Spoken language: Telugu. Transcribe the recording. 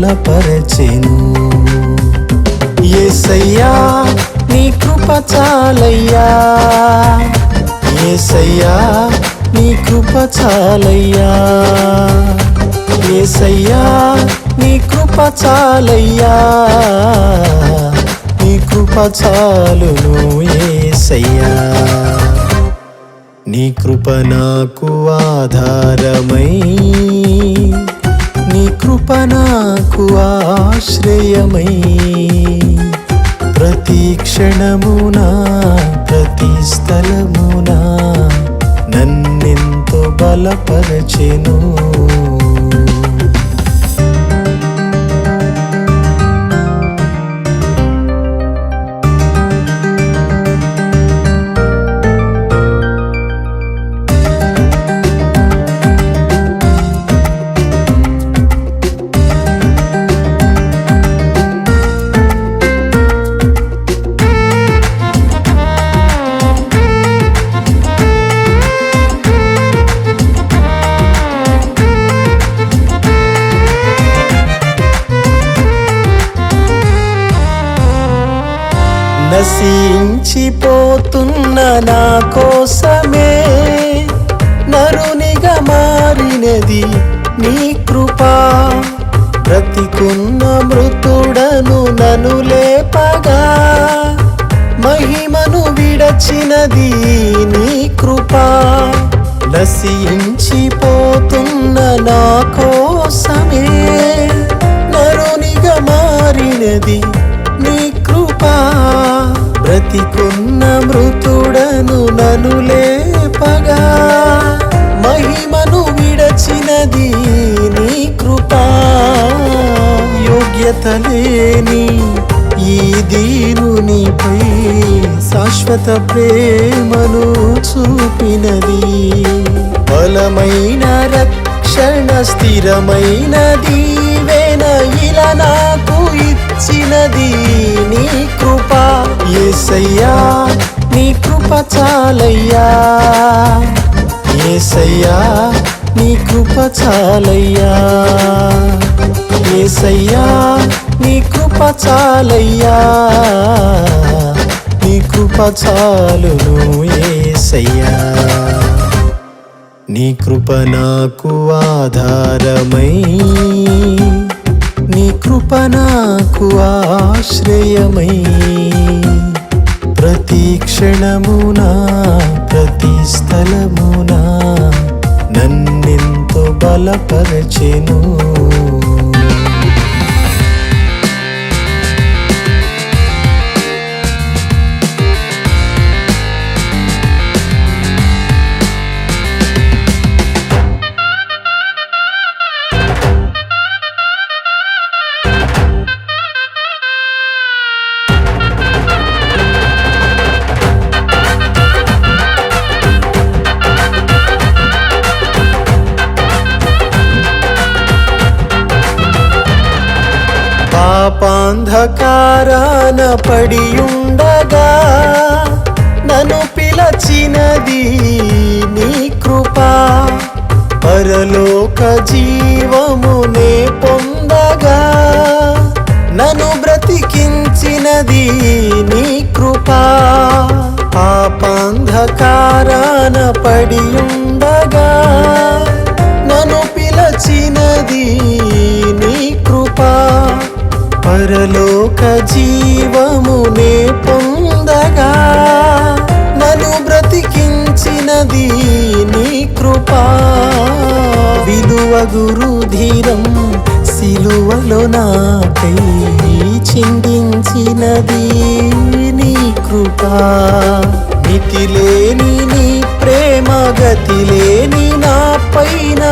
బలపరచెను. యేసయ్యా నీ కృప చాలయ్యా, యేసయ్యా నీ కృప చాలయ్యా, యేసయ్యా నీ కృప చాలయ్యా, నీ కృప చాలును యేసయ్యా. నీ కృప నాకు ఆధారమై, నీ కృప నాకు ఆశ్రయమై, ప్రతి క్షణమునా ప్రతి స్థలమునా నన్నెంతో బలపరచెను. నశించిపోతున్న నా కోసమే నరునిగా మారినది నీ కృప. బ్రతికున్న మృతుడను నన్ను లేపగా మహిమను విడచినది నీ కృప. నశించిపోతున్న నా కోసమే నరునిగా మారినది నీ కృప. బ్రతికున్న మృతుడను నన్ను లేపగా మహిమను విడచినది నీ కృప. యోగ్యత లేని ఈ దీనునిపై శాశ్వత ప్రేమను చూపినది. బలమైన రక్షణ స్థిరమైన దీవెన ఇలా నాకు ఇచ్చినది నీ కృప. యేసయ్యా నీ కృప చాలయ్యా, యేసయ్యా నీ కృప చాలయ్యా, యేసయ్యా నీ కృప చాలయ్యా, నీ కృప చాలును యేసయ్యా. నీ కృప నాకు ఆధారమై, నీ కృప నాకు ఆశ్రయమై, ప్రతి క్షణమునా ప్రతి స్థలమునా నన్నెంతో బలపరచెను. పాపాంధకారాన పడియుండగా నన్ను పిలచినది నీ కృప. పరలోక జీవమునే పొందగా నన్ను బ్రతికించినది నీ కృప. పాపాంధకారాన పడియుండగా నన్ను పిలచినది నీ కృప. పరలోక జీవమునే పొందగా నన్ను బ్రతికించినది నీ కృప. విలువగు రుధిరం సిలువలో నాకై చిందించినది నీ కృప. మితిలేని నీ ప్రేమ గతిలేని నా పైన